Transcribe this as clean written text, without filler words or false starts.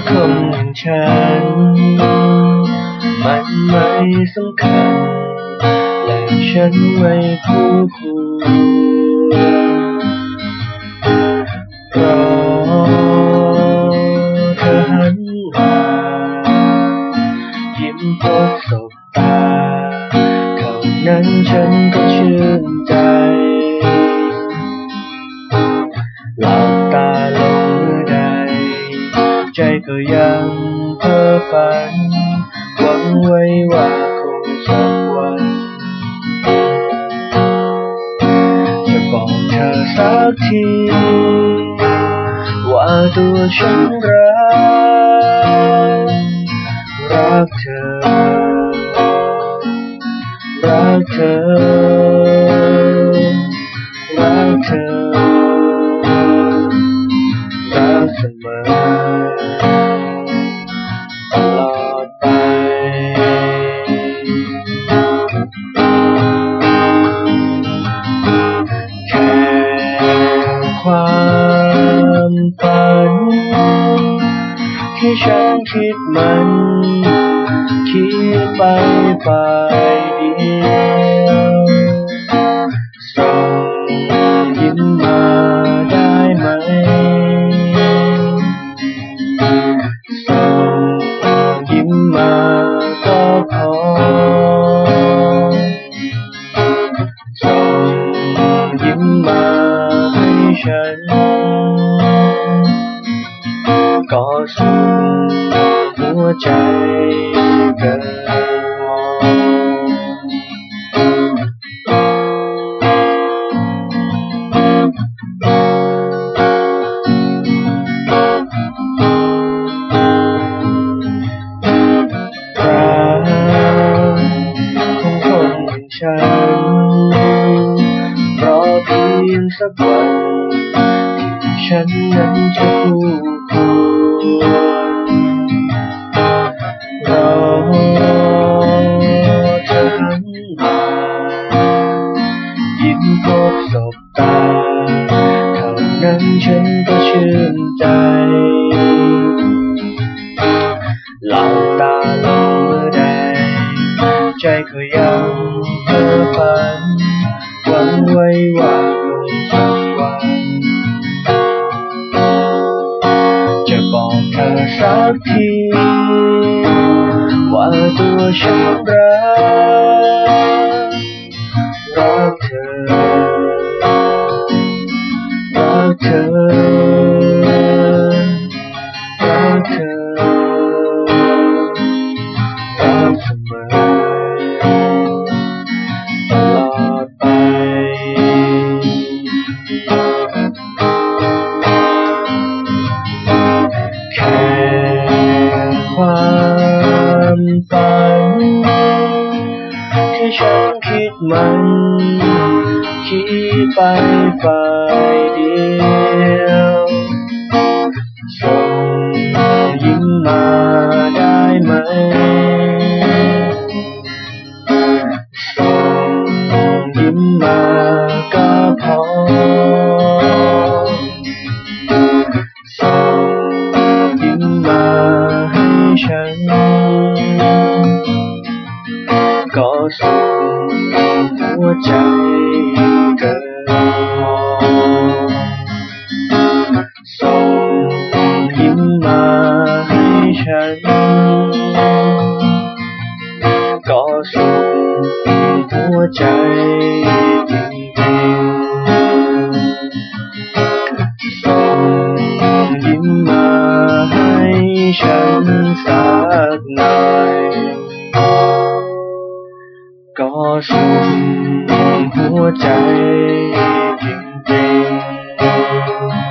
คนอย่างฉันมันไม่สำคัญและฉันไม่คู่ควรเพราะเธอหันมายิ้มพบสบตาเท่านั้นฉันก็ชื่นใจหลับตาลงเมื่อใดใจก็ยังเพ้อฝันหวังไว้ว่าคงสักวันจะบอกเธอสักทีว่าตัวฉันรักเธอรักเธอรักเธอรักเสมอตลอดไปแค่ความฝันที่ฉันคิดมันคิดไปฝ่ายเดียวส่งยิ้มมาได้ไหมส่งยิ้มมาก็พอส่งยิ้มมาให้ฉันก็สุขหัวใจเกินฉันรอเพียงสักวันที่ฉันนั้นจะคู่ควรรอเธอหันมายิ้มพบสบตาเท่านั้นฉันก็ชื่นใจหลับตาลงเมื่อใดใจก็ยังเพ้อฝันหวังไว้ว่าคงสักวันจะบอกเธอสักทีว่าตัวฉันรักเธอรักเธอรักเธอรักเสมอตลอดไปแค่ความฝันที่ฉันคิดมันคิดไปฝ่ายเดียวส่งยิ้มมาได้ไหมส่งยิ้มมาก็พอส่งยิ้มมาให้ฉันก็สุขหัวใจเกินพอส่งยิ้มมาให้ฉันก็สุขหัวใจจริงๆส่งยิ้มมาให้ฉันสักหน่อยก็สุขหัวใจจริงๆ